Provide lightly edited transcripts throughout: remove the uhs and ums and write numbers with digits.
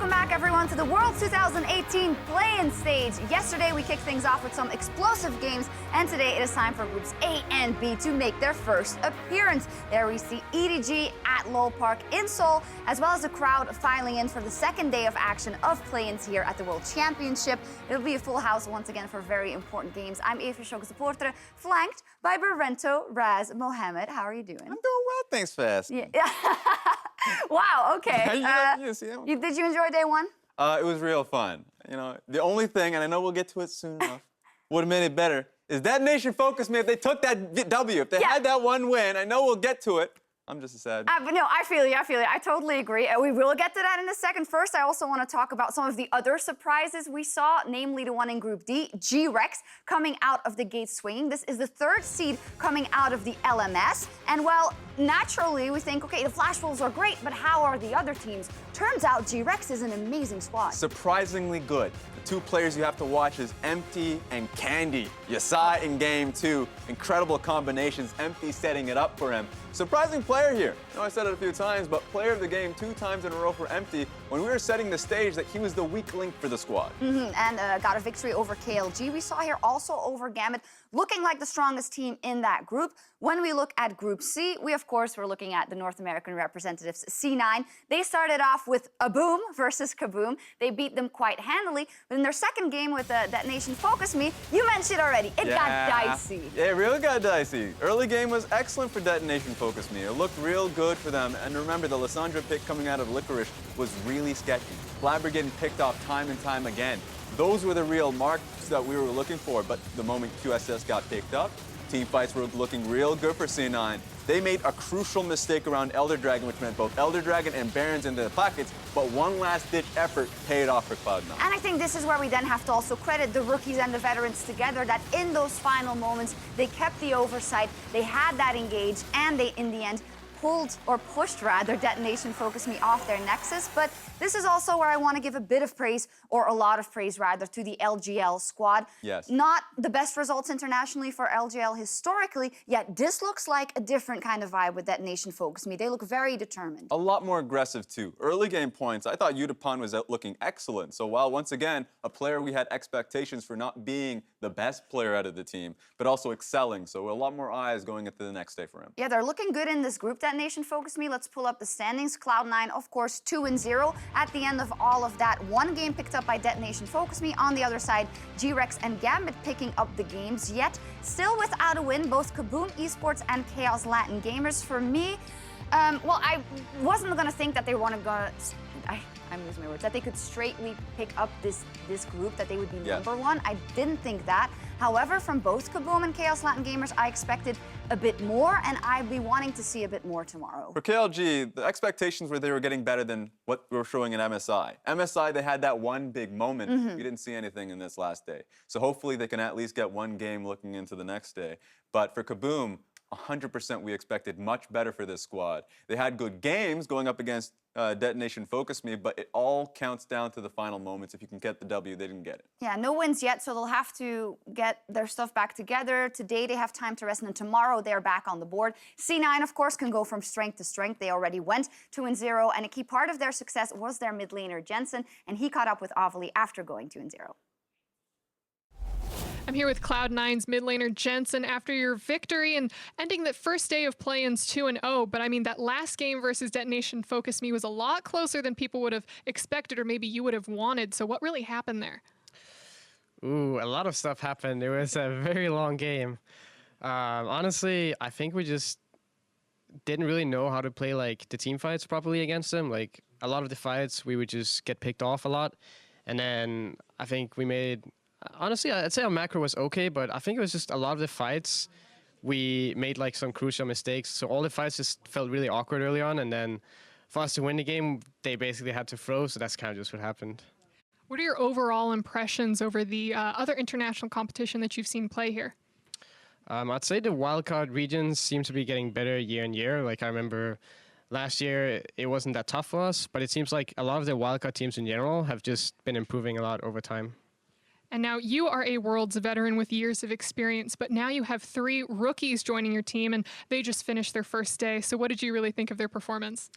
Welcome back, everyone, to the World 2018 play-in stage. Yesterday, we kicked things off with some explosive games, and today it is time for Groups A and B to make their first appearance. There we see EDG at Lowell Park in Seoul, as well as the crowd filing in for the second day of action of play-ins here at the World Championship. It'll be a full house once again for very important games. I'm Eva Schoke-supporter, flanked by Berento Raz Mohammed. How are you doing? I'm doing well, thanks for asking. Yeah. Wow, okay. Did you enjoy day one? It was real fun. You know, the only thing, and I know we'll get to it soon enough, would have made it better, is that nation focused me if they took that W. If they had that one win, I know we'll get to it. I'm just sad. But no, I feel you. I totally agree. We will get to that in a second. First, I also want to talk about some of the other surprises we saw, namely the one in Group D, G-Rex, coming out of the gate swinging. This is the third seed coming out of the LMS. And well, naturally, we think, okay, the Flash Wolves are great, but how are the other teams? Turns out G-Rex is an amazing squad. Surprisingly good. The two players you have to watch is Empty and Candy. You saw it in Game 2. Incredible combinations. Empty setting it up for him. Surprising player here. I know I said it a few times, but player of the game 2 times in a row for Empty when we were setting the stage that he was the weak link for the squad. And got a victory over KLG. We saw here also over Gambit, looking like the strongest team in that group. When we look at Group C, we of course were looking at the North American representatives, C9. They started off with a boom versus Kaboom. They beat them quite handily. But in their second game with That Nation Focus Me, you mentioned it already, it got dicey. Yeah, it really got dicey. Early game was excellent for That Nation Focus Me. It looked real good for them. And remember, the Lysandra pick coming out of Licorice was really sketchy. Blabber getting picked off time and time again. Those were the real marks that we were looking for, but the moment QSS got picked up, team fights were looking real good for C9. They made a crucial mistake around Elder Dragon, which meant both Elder Dragon and Barons in the pockets, but one last-ditch effort paid off for Cloud9. And I think this is where we then have to also credit the rookies and the veterans together, that in those final moments, they kept the oversight, they had that engage, and they, in the end, pulled, or pushed rather, That Nation Focus Me off their nexus. But this is also where I want to give a bit of praise, or a lot of praise rather, to the LGL squad. Yes. Not the best results internationally for LGL historically, yet this looks like a different kind of vibe with That Nation Focus Me. They look very determined. A lot more aggressive too. Early game points, I thought Yutapon was out looking excellent. So while once again, a player we had expectations for not being the best player out of the team, but also excelling. So a lot more eyes going into the next day for him. Yeah, they're looking good in this group, That Nation Focus Me. Let's pull up the standings. Cloud9, of course, 2-0. At the end of all of that, one game picked up by That Nation Focus Me. On the other side, G-Rex and Gambit picking up the games, yet still without a win, both Kaboom Esports and Chaos Latin Gamers. For me, well, I wasn't going to think that they want to go... I'm losing my words, that they could straightly pick up this group, that they would be number one. I didn't think that. However, from both Kaboom and Chaos Latin Gamers, I expected a bit more, and I'd be wanting to see a bit more tomorrow. For KLG, the expectations were they were getting better than what we were showing in MSI. MSI, they had that one big moment. We didn't see anything in this last day. So hopefully they can at least get one game looking into the next day. But for Kaboom, 100% we expected much better for this squad. They had good games going up against That Nation Focus Me, but it all counts down to the final moments. If you can get the W, they didn't get it. Yeah, no wins yet, so they'll have to get their stuff back together. Today they have time to rest, and then tomorrow they're back on the board. C9, of course, can go from strength to strength. They already went 2-0, and a key part of their success was their mid laner, Jensen, and he caught up with Avali after going 2-0. I'm here with Cloud9's mid laner Jensen after your victory and ending that first day of play-ins 2-0. But I mean, that last game versus That Nation Focus Me was a lot closer than people would have expected, or maybe you would have wanted. So what really happened there? Ooh, a lot of stuff happened. It was a very long game. Honestly, I think we just didn't really know how to play like the team fights properly against them. Like a lot of the fights, we would just get picked off a lot. And then I think we made... Honestly, I'd say our macro was okay, but I think it was just a lot of the fights, we made like some crucial mistakes. So all the fights just felt really awkward early on. And then for us to win the game, they basically had to throw. So that's kind of just what happened. What are your overall impressions over the other international competition that you've seen play here? I'd say the wildcard regions seem to be getting better year on year. Like I remember last year, it wasn't that tough for us, but it seems like a lot of the wildcard teams in general have just been improving a lot over time. And now you are a Worlds veteran with years of experience, but now you have 3 rookies joining your team, and they just finished their first day. So what did you really think of their performance?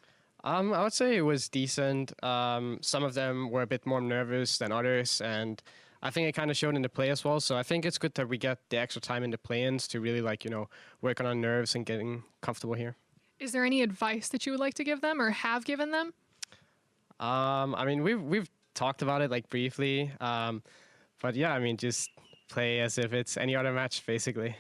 I would say it was decent. Some of them were a bit more nervous than others, and I think it kind of showed in the play as well. So I think it's good that we get the extra time in the play-ins to really work on our nerves and getting comfortable here. Is there any advice that you would like to give them or have given them? I mean, we've talked about it like briefly, but yeah, I mean, just play as if it's any other match, basically.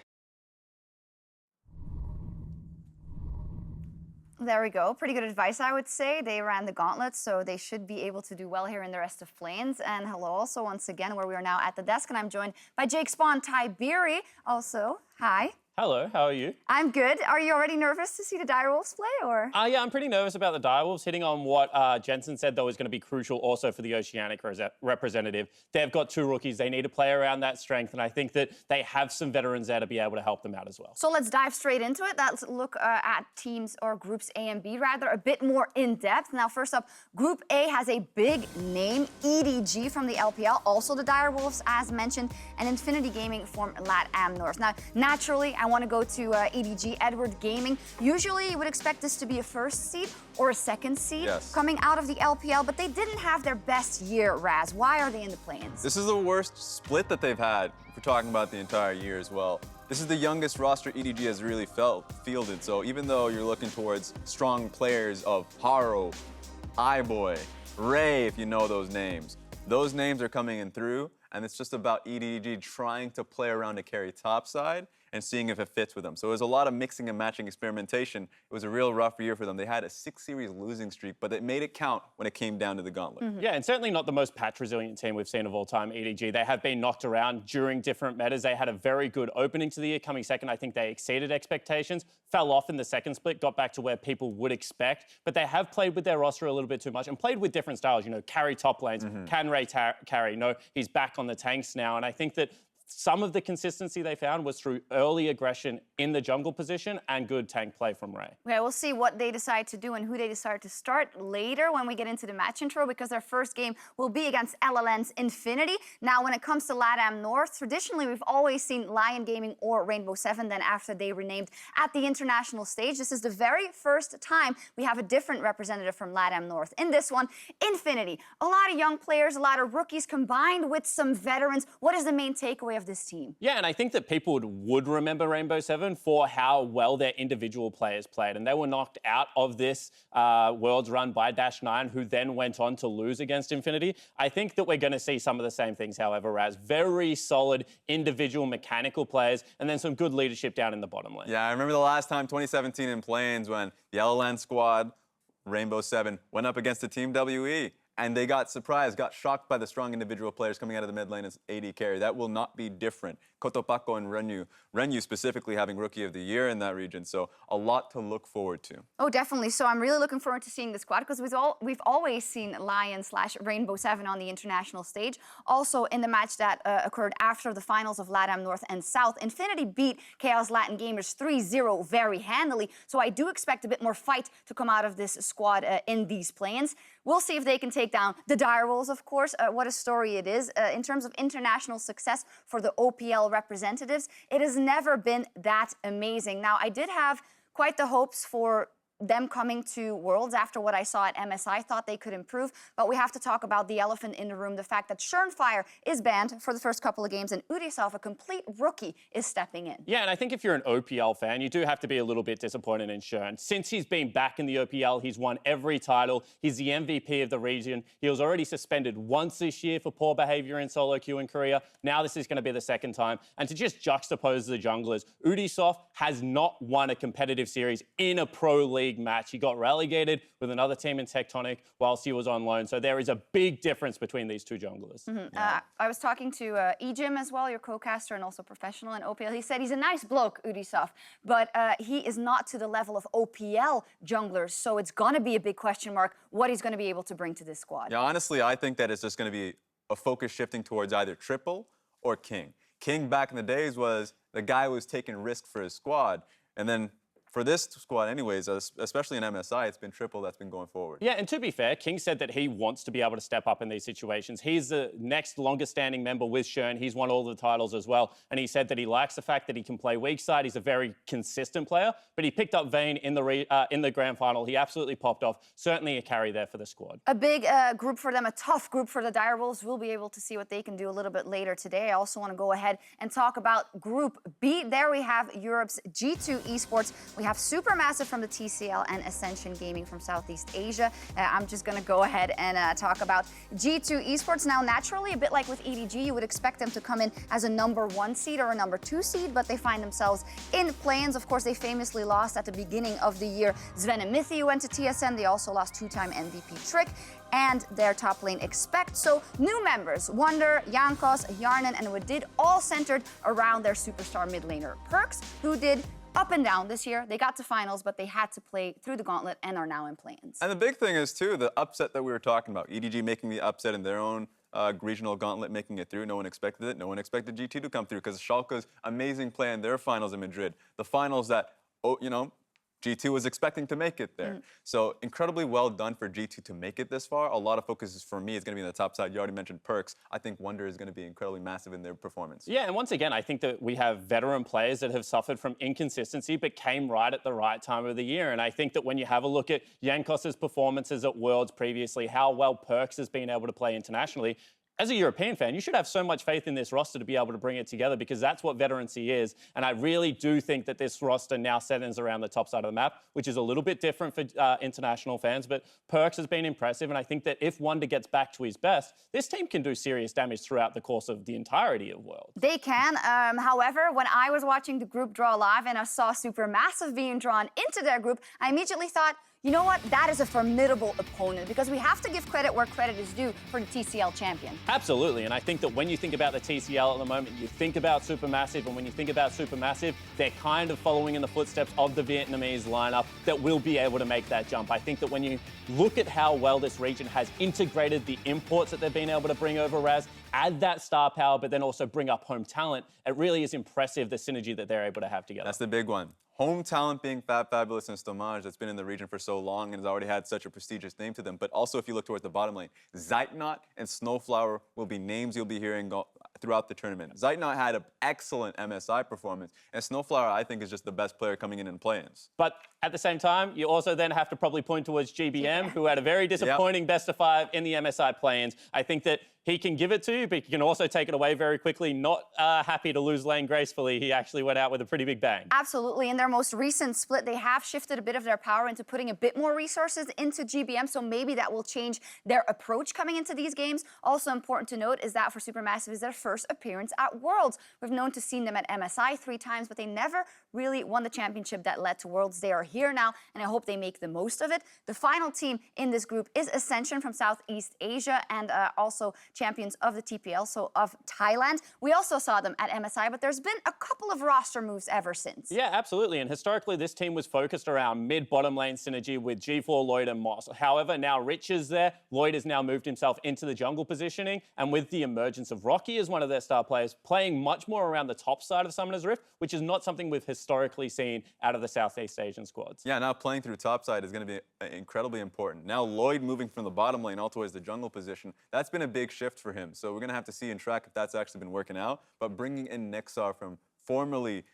There we go. Pretty good advice, I would say. They ran the gauntlet, so they should be able to do well here in the rest of Plains. And hello also once again, where we are now at the desk, and I'm joined by Jake Spawn, Ty Beery. Also, hi. Hello, how are you? I'm good. Are you already nervous to see the Direwolves play, or? Yeah, I'm pretty nervous about the Direwolves, hitting on what Jensen said, though, is going to be crucial also for the Oceanic representative. They've got 2 rookies. They need to play around that strength, and I think that they have some veterans there to be able to help them out as well. So let's dive straight into it. Let's look at teams, or groups A and B, rather, a bit more in depth. Now, first up, Group A has a big name, EDG from the LPL, also the Direwolves, as mentioned, and Infinity Gaming from LATAM North. Now, naturally, I want to go to EDG, Edward Gaming. Usually, you would expect this to be a first seed or a second seed coming out of the LPL, but they didn't have their best year, Raz. Why are they in the play-ins? This is the worst split that they've had, if we're talking about the entire year as well. This is the youngest roster EDG has really fielded, so even though you're looking towards strong players of Haro, iBoy, Ray, if you know those names are coming in through, and it's just about EDG trying to play around to carry topside and seeing if it fits with them. So it was a lot of mixing and matching experimentation. It was a real rough year for them. They had a 6-series losing streak, but they made it count when it came down to the gauntlet. Yeah, and certainly not the most patch-resilient team we've seen of all time, EDG. They have been knocked around during different metas. They had a very good opening to the year. Coming second, I think they exceeded expectations, fell off in the second split, got back to where people would expect, but they have played with their roster a little bit too much and played with different styles, carry top lanes, can Ray carry? No, he's back on the tanks now, and I think that some of the consistency they found was through early aggression in the jungle position and good tank play from Ray. Okay, we'll see what they decide to do and who they decide to start later when we get into the match intro, because their first game will be against LLN's Infinity. Now, when it comes to LATAM North, traditionally we've always seen Lion Gaming or Rainbow 7, then after they renamed at the international stage. This is the very first time we have a different representative from LATAM North. In this one, Infinity. A lot of young players, a lot of rookies combined with some veterans. What is the main takeaway of this team? Yeah, and I think that people would remember Rainbow 7 for how well their individual players played. And they were knocked out of this Worlds run by Dash9, who then went on to lose against Infinity. I think that we're going to see some of the same things, however, Raz. Very solid individual mechanical players, and then some good leadership down in the bottom lane. Yeah, I remember the last time, 2017 in Plains, when the LLN squad, Rainbow 7, went up against the Team WE. And they got surprised, got shocked by the strong individual players coming out of the mid lane as AD carry. That will not be different. Cotopaco and Renyu specifically having Rookie of the Year in that region. So a lot to look forward to. Oh, definitely. So I'm really looking forward to seeing the squad, because we've always seen Lion/Rainbow 7 on the international stage. Also, in the match that occurred after the finals of LATAM North and South, Infinity beat Chaos Latin Gamers 3-0 very handily. So I do expect a bit more fight to come out of this squad in these play-ins. We'll see if they can take down the Direwolves, of course. What a story it is. In terms of international success for the OPL representatives, it has never been that amazing. Now, I did have quite the hopes for them coming to Worlds after what I saw at MSI. Thought they could improve, but we have to talk about the elephant in the room, the fact that Schernfire is banned for the first couple of games, and Udisov, a complete rookie, is stepping in. Yeah, and I think if you're an OPL fan, you do have to be a little bit disappointed in Schern. Since he's been back in the OPL, he's won every title. He's the MVP of the region. He was already suspended once this year for poor behavior in solo queue in Korea. Now this is going to be the second time. And to just juxtapose the junglers, Udisov has not won a competitive series in a pro league match. He got relegated with another team in Tectonic whilst he was on loan. So there is a big difference between these two junglers. I was talking to Ejim as well, your co-caster and also professional in OPL. He said he's a nice bloke, Udisov, but he is not to the level of OPL junglers. So it's going to be a big question mark what he's going to be able to bring to this squad. Yeah, honestly, I think that it's just going to be a focus shifting towards either Triple or King. King back in the days was the guy who was taking risk for his squad. And then for this squad anyways, especially in MSI, it's been triple that's been going forward. Yeah, and to be fair, King said that he wants to be able to step up in these situations. He's the next longest standing member with Shern. He's won all the titles as well. And he said that he likes the fact that he can play weak side. He's a very consistent player, but he picked up Vayne in the grand final. He absolutely popped off. Certainly a carry there for the squad. A big group for them, a tough group for the Direwolves. We'll be able to see what they can do a little bit later today. I also want to go ahead and talk about Group B. There we have Europe's G2 Esports. We have Supermassive from the TCL and Ascension Gaming from Southeast Asia. I'm just going to go ahead and talk about G2 Esports. Now, naturally, a bit like with EDG, you would expect them to come in as a #1 seed or a #2 seed, but they find themselves in play-ins. Of course, they famously lost at the beginning of the year. Sven and Mithy went to TSM. They also lost 2-time MVP Trick and their top lane Expect. So new members, Wonder, Jankos, Yarnen, and Wadid, all centered around their superstar mid laner Perks, who did up and down this year. They got to finals, but they had to play through the gauntlet and are now in play-ins. And the big thing is, too, the upset that we were talking about. EDG making the upset in their own regional gauntlet, making it through. No one expected it. No one expected G2 to come through because Schalke's amazing play in their finals in Madrid. The finals that, G2 was expecting to make it there. So incredibly well done for G2 to make it this far. A lot of focus for me is going to be on the top side. You already mentioned Perks. I think Wonder is going to be incredibly massive in their performance. Yeah, and once again, I think that we have veteran players that have suffered from inconsistency but came right at the right time of the year. And I think that when you have a look at Jankos' performances at Worlds previously, how well Perks has been able to play internationally, as a European fan, you should have so much faith in this roster to be able to bring it together because that's what veterancy is. And I really do think that this roster now centers around the top side of the map, which is a little bit different for international fans. But Perks has been impressive. And I think that if Wonder gets back to his best, this team can do serious damage throughout the course of the entirety of Worlds. They can. However, when I was watching the group draw live and I saw Supermassive being drawn into their group, I immediately thought, you know what? That is a formidable opponent because we have to give credit where credit is due for the TCL champion. Absolutely, and I think that when you think about the TCL at the moment, you think about Supermassive, and when you think about Supermassive, they're kind of following in the footsteps of the Vietnamese lineup that will be able to make that jump. I think that when you look at how well this region has integrated the imports that they've been able to bring over Raz, add that star power, but then also bring up home talent, it really is impressive the synergy that they're able to have together. That's the big one. Home talent being Fab Fabulous and Stomage that's been in the region for so long and has already had such a prestigious name to them. But also if you look towards the bottom lane, Zeitnot and Snowflower will be names you'll be hearing throughout the tournament. Zeitnot had an excellent MSI performance, and Snowflower, I think, is just the best player coming in play-ins. But at the same time, you also then have to probably point towards GBM, who had a very disappointing best of 5 in the MSI play-ins. I think that he can give it to you, but he can also take it away very quickly. Not happy to lose lane gracefully. He actually went out with a pretty big bang. Absolutely. In their most recent split, they have shifted a bit of their power into putting a bit more resources into GBM, so maybe that will change their approach coming into these games. Also important to note is that for Supermassive is their first appearance at Worlds. We've known to seen them at MSI 3 times, but they never really won the championship that led to Worlds. They are here now, and I hope they make the most of it. The final team in this group is Ascension from Southeast Asia and also champions of the TPL, so of Thailand. We also saw them at MSI, but there's been a couple of roster moves ever since. Yeah, absolutely. And historically, this team was focused around mid-bottom lane synergy with G4, Lloyd, and Moss. However, now Rich is there. Lloyd has now moved himself into the jungle positioning, and with the emergence of Rocky as one of their star players, playing much more around the top side of Summoner's Rift, which is not something we've historically seen out of the Southeast Asian squads. Yeah, now playing through top side is going to be incredibly important. Now Lloyd moving from the bottom lane all towards the jungle position, that's been a big shift for him. So we're going to have to see and track if that's actually been working out. But bringing in Nexar from formerly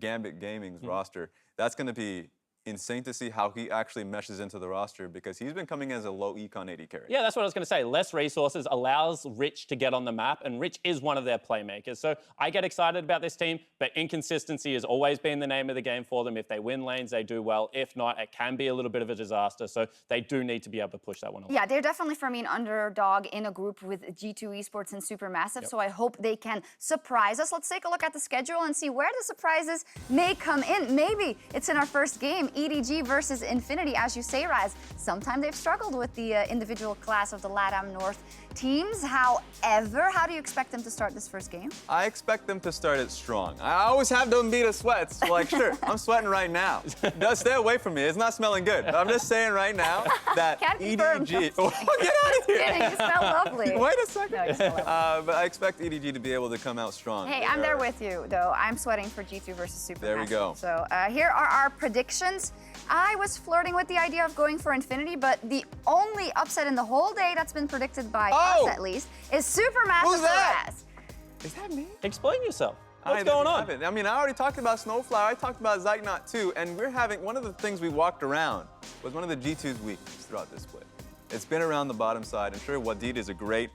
Gambit Gaming's roster, that's going to be insane to see how he actually meshes into the roster because he's been coming as a low econ AD carry. Yeah, that's what I was going to say. Less resources allows Rich to get on the map, and Rich is one of their playmakers. So I get excited about this team, but inconsistency has always been the name of the game for them. If they win lanes, they do well. If not, it can be a little bit of a disaster. So they do need to be able to push that one along. Yeah, they're definitely, for me, an underdog in a group with G2 Esports and Supermassive, so I hope they can surprise us. Let's take a look at the schedule and see where the surprises may come in. Maybe it's in our first game, EDG versus Infinity. As you say, Raz, sometimes they've struggled with the individual class of the LATAM North teams. However, how do you expect them to start this first game? I expect them to start it strong. I always have them beat a sweat. So like, sure, I'm sweating right now. Just stay away from me. It's not smelling good. But I'm just saying right now that Can't confirm. EDG. Oh, get out of here! Kidding, you smell lovely. Wait a second. No, you smell lovely. But I expect EDG to be able to come out strong. Hey, I'm there with you, though. I'm sweating for G2 versus Supermassive. There we go. So here are our predictions. I was flirting with the idea of going for Infinity, but the only upset in the whole day that's been predicted by us, at least, is Supermassive. Who's that? Raz. Is that me? Explain yourself. What's I going on? haven't. I mean, I already talked about Snowflower. I talked about Zeitnot too, and we're having one of the things we walked around was one of the G2's weaknesses throughout this split. It's been around the bottom side. I'm sure Wadid is a great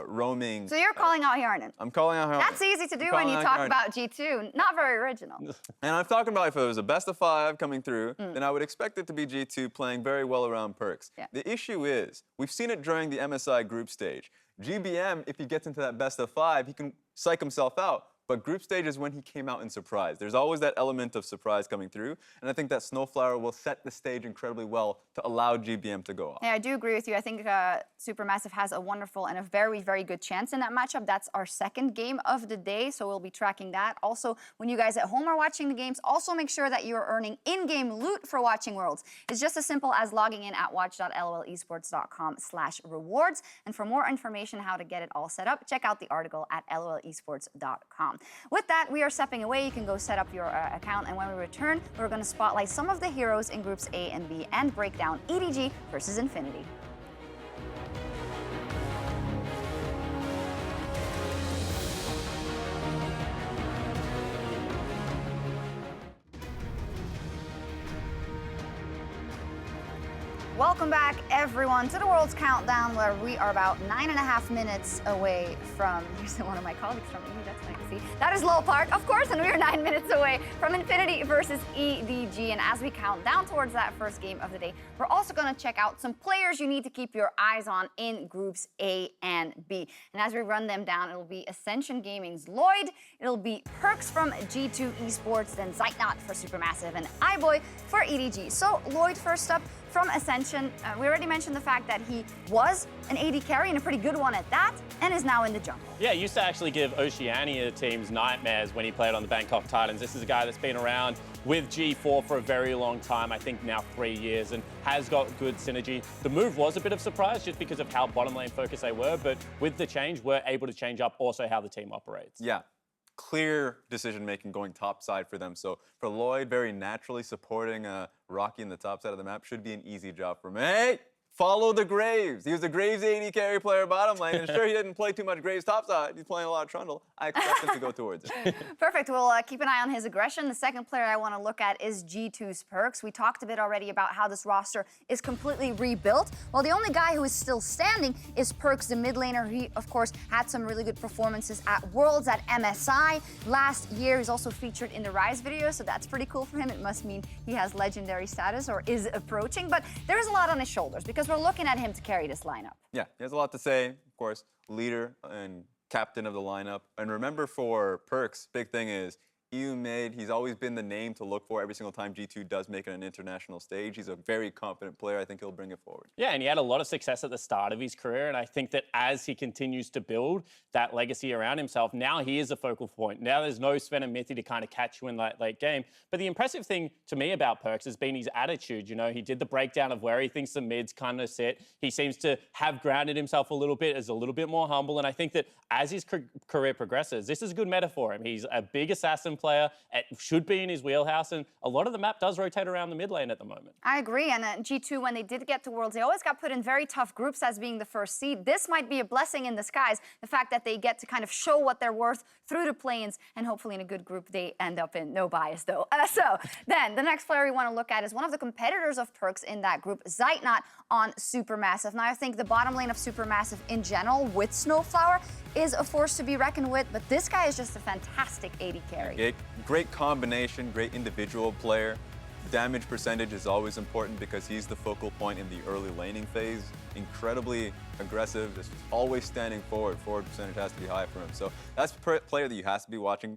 roaming. So you're calling out Hjarnan. I'm calling out Hjarnan. That's easy to do I'm when calling you out talk Hjarnan. about G2. Not very original. And I'm talking about if it was a best of 5 coming through, then I would expect it to be G2 playing very well around Perks. Yeah. The issue is, we've seen it during the MSI group stage. GBM, if he gets into that best of 5, he can psych himself out. But group stage is when he came out in surprise. There's always that element of surprise coming through, and I think that Snowflower will set the stage incredibly well to allow GBM to go off. Yeah, I do agree with you. I think Supermassive has a wonderful and a very, very good chance in that matchup. That's our second game of the day, so we'll be tracking that. Also, when you guys at home are watching the games, also make sure that you're earning in-game loot for watching Worlds. It's just as simple as logging in at watch.lolesports.com/rewards. And for more information how to get it all set up, check out the article at lolesports.com. With that, we are stepping away. You can go set up your account, and when we return, we're going to spotlight some of the heroes in groups A and B and break down EDG versus Infinity. Welcome back, everyone, to the World's Countdown, where we are about 9.5 minutes away from, here's one of my colleagues from EU, that's nice to see. That is Lowell Park, of course, and we are 9 minutes away from Infinity versus EDG. And as we count down towards that first game of the day, we're also going to check out some players you need to keep your eyes on in groups A and B. And as we run them down, it'll be Ascension Gaming's Lloyd, it'll be Perks from G2 Esports, then Zeitnot for Supermassive, and iBoy for EDG. So Lloyd first up. From Ascension, we already mentioned the fact that he was an AD carry and a pretty good one at that, and is now in the jungle. Yeah, used to actually give Oceania teams nightmares when he played on the Bangkok Titans. This is a guy that's been around with G4 for a very long time, I think now 3 years, and has got good synergy. The move was a bit of surprise just because of how bottom lane focused they were, but with the change, we're able to change up also how the team operates. Yeah. Clear decision-making going top side for them. So for Lloyd, very naturally supporting Rocky in the top side of the map should be an easy job for him. Hey, follow the Graves. He was a Graves AD carry player bottom lane, and sure, he didn't play too much Graves top side. He's playing a lot of Trundle. I expect him to go towards it. Perfect. We'll keep an eye on his aggression. The second player I want to look at is G2's Perks. We talked a bit already about how this roster is completely rebuilt. Well, the only guy who is still standing is Perks, the mid laner. He, of course, had some really good performances at Worlds, at MSI. Last year, he's also featured in the Rise video, so that's pretty cool for him. It must mean he has legendary status or is approaching, but there is a lot on his shoulders because we're looking at him to carry this lineup. Yeah, he has a lot to say, of course, leader and captain of the lineup. And remember for Perks, big thing is EU mid, he's always been the name to look for every single time G2 does make it an international stage. He's a very confident player. I think he'll bring it forward. Yeah, and he had a lot of success at the start of his career, and I think that as he continues to build that legacy around himself, now he is a focal point. Now there's no Sven and Mithy to kind of catch you in that late game. But the impressive thing to me about Perks has been his attitude. You know, he did the breakdown of where he thinks the mids kind of sit. He seems to have grounded himself a little bit, is a little bit more humble, and I think that as his career progresses, this is a good meta for him. He's a big assassin player. It should be in his wheelhouse, and a lot of the map does rotate around the mid lane at the moment. I agree, and G2, when they did get to Worlds, they always got put in very tough groups as being the first seed. This might be a blessing in disguise, the fact that they get to kind of show what they're worth through the play-ins, and hopefully in a good group they end up in. No bias, though. So then, the next player we want to look at is one of the competitors of Perks in that group, Zeitnot on Supermassive. Now, I think the bottom lane of Supermassive in general, with Snowflower, is a force to be reckoned with, but this guy is just a fantastic AD carry. Great combination, great individual player. Damage percentage is always important because he's the focal point in the early laning phase. Incredibly aggressive, just always standing forward. Forward percentage has to be high for him. So that's a player that you have to be watching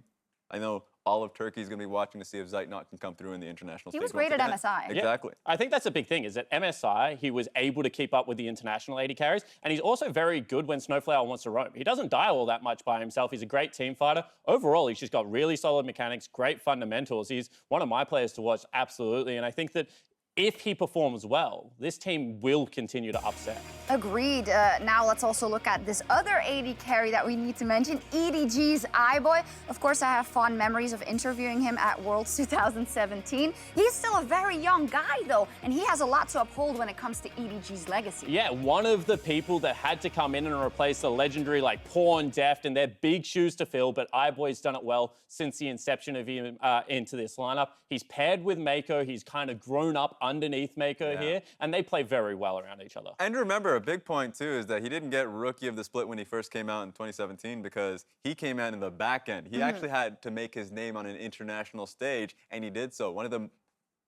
I know all of Turkey is going to be watching to see if Zeitnot can come through in the international stage. He was great at once again. MSI. Exactly. I think that's a big thing, is that MSI, he was able to keep up with the international AD carries, and he's also very good when Snowflower wants to roam. He doesn't die all that much by himself. He's a great team fighter. Overall, he's just got really solid mechanics, great fundamentals. He's one of my players to watch, absolutely, and I think that if he performs well, this team will continue to upset. Agreed. Now let's also look at this other AD carry that we need to mention, EDG's iBoy. Of course, I have fond memories of interviewing him at Worlds 2017. He's still a very young guy, though, and he has a lot to uphold when it comes to EDG's legacy. Yeah, one of the people that had to come in and replace the legendary like Pawn Deft, and they're big shoes to fill, but iBoy's done it well since the inception of him into this lineup. He's paired with Mako. He's kind of grown up underneath Mako here, and they play very well around each other. And remember, a big point, too, is that he didn't get Rookie of the Split when he first came out in 2017 because he came out in the back end. He actually had to make his name on an international stage, and he did so. One of the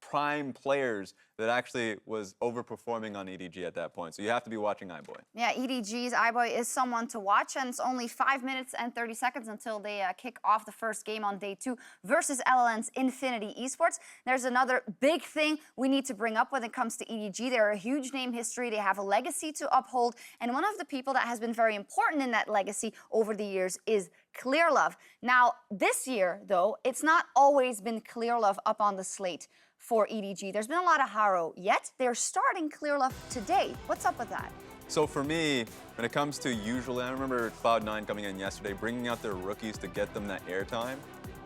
prime players that actually was overperforming on EDG at that point. So you have to be watching iBoy. Yeah, EDG's iBoy is someone to watch, and it's only 5 minutes and 30 seconds until they kick off the first game on day 2 versus LLN's Infinity Esports. There's another big thing we need to bring up when it comes to EDG. They're a huge name history. They have a legacy to uphold, and one of the people that has been very important in that legacy over the years is Clearlove. Now, this year, though, it's not always been Clearlove up on the slate for EDG. There's been a lot of Haro, yet they're starting Clearlove today. What's up with that? So for me, when it comes to usually, I remember Cloud9 coming in yesterday, bringing out their rookies to get them that airtime.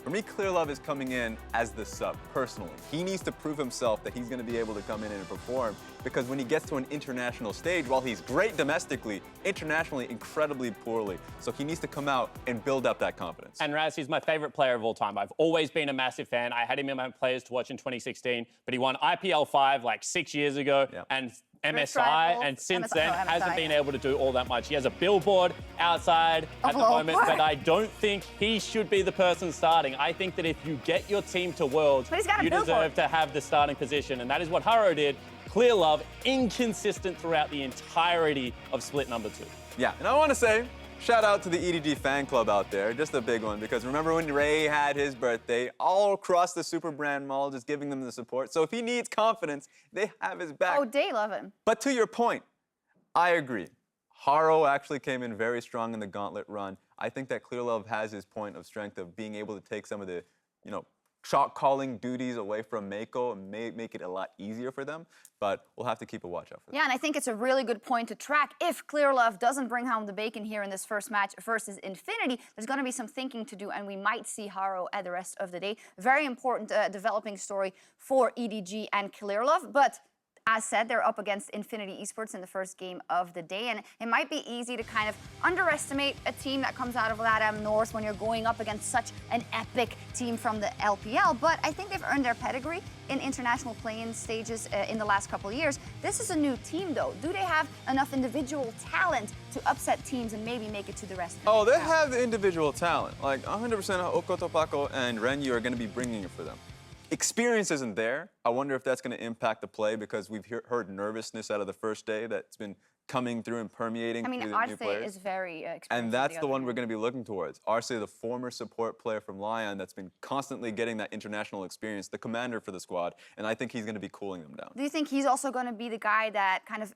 For me, Clearlove is coming in as the sub, personally. He needs to prove himself that he's going to be able to come in and perform, because when he gets to an international stage, while he's great domestically, internationally incredibly poorly. So he needs to come out and build up that confidence. And Raz, he's my favorite player of all time. I've always been a massive fan. I had him in my players to watch in 2016, but he won IPL 5 like 6 years ago, and MSI, and since then hasn't been able to do all that much. He has a billboard outside at the moment, but I don't think he should be the person starting. I think that if you get your team to Worlds, you deserve to have the starting position, and that is what Haro did. Clearlove, inconsistent throughout the entirety of split number 2. Yeah, and I want to say, shout out to the EDG fan club out there, just a big one, because remember when Ray had his birthday, all across the Super Brand Mall, just giving them the support. So if he needs confidence, they have his back. Oh, they love him. But to your point, I agree. Haro actually came in very strong in the gauntlet run. I think that Clearlove has his point of strength of being able to take some of the, shot calling duties away from Mako and make it a lot easier for them. But we'll have to keep a watch out for that. Yeah, and I think it's a really good point to track. If Clearlove doesn't bring home the bacon here in this first match versus Infinity, there's going to be some thinking to do, and we might see Haro at the rest of the day. Very important developing story for EDG and Clearlove, but as said, they're up against Infinity Esports in the first game of the day, and it might be easy to kind of underestimate a team that comes out of LATAM North when you're going up against such an epic team from the LPL, but I think they've earned their pedigree in international play-in stages in the last couple of years. This is a new team, though. Do they have enough individual talent to upset teams and maybe make it to the rest of the Oh, they have the individual talent. Like 100% Okotopako and Renyu are going to be bringing it for them. Experience isn't there. I wonder if that's going to impact the play, because we've heard nervousness out of the first day that's been coming through and permeating through the new Arce players. is very experienced. And that's the one we're going to be looking towards. Arce, the former support player from Lyon that's been constantly getting that international experience, the commander for the squad, and I think he's going to be cooling them down. Do you think he's also going to be the guy that kind of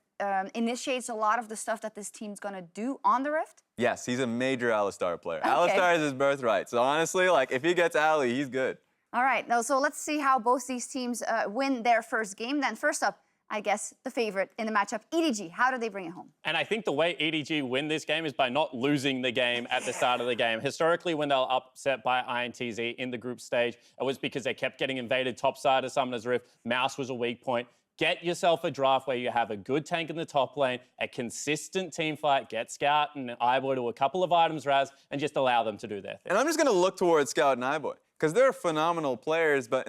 initiates a lot of the stuff that this team's going to do on the Rift? Yes, he's a major Alistar player. Alistar is his birthright. So honestly, like, if he gets Ali, he's good. All right, now, so let's see how both these teams win their first game. Then first up, I guess, the favorite in the matchup, EDG. How do they bring it home? And I think the way EDG win this game is by not losing the game at the start of the game. Historically, when they were upset by INTZ in the group stage, it was because they kept getting invaded topside of Summoner's Rift. Mouse was a weak point. Get yourself a draft where you have a good tank in the top lane, a consistent team fight, get Scout and iBoy to a couple of items, Raz, and just allow them to do their thing. And I'm just going to look towards Scout and iBoy, because they're phenomenal players, but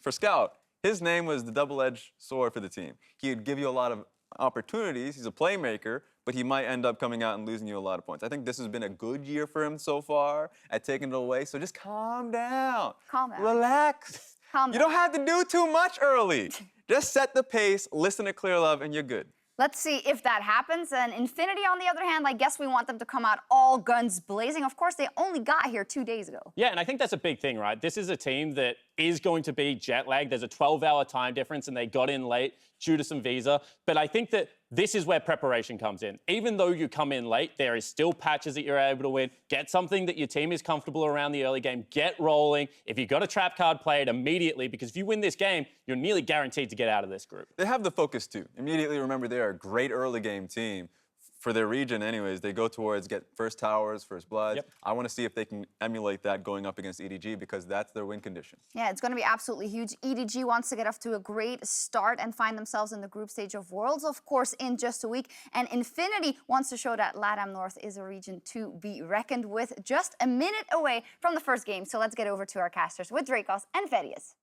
for Scout, his name was the double-edged sword for the team. He would give you a lot of opportunities. He's a playmaker, but he might end up coming out and losing you a lot of points. I think this has been a good year for him so far at taking it away, so just calm down. Calm down. Relax. Calm down. You don't have to do too much early. Just set the pace, listen to Clearlove, and you're good. Let's see if that happens. And Infinity, on the other hand, I guess we want them to come out all guns blazing. Of course, they only got here 2 days ago. Yeah, and I think that's a big thing, right? This is a team that is going to be jet lagged. There's a 12-hour time difference, and they got in late due to some visa. But I think that this is where preparation comes in. Even though you come in late, there is still patches that you're able to win. Get something that your team is comfortable around the early game. Get rolling. If you've got a trap card, play it immediately, because if you win this game, you're nearly guaranteed to get out of this group. They have the focus too. Immediately remember they are a great early game team. For their region anyways, they go towards get first towers, first bloods. Yep. I want to see if they can emulate that going up against EDG because that's their win condition. Yeah, it's going to be absolutely huge. EDG wants to get off to a great start and find themselves in the group stage of Worlds, of course, in just a week. And Infinity wants to show that LATAM North is a region to be reckoned with, just a minute away from the first game. So let's get over to our casters with Dracos and Ferius.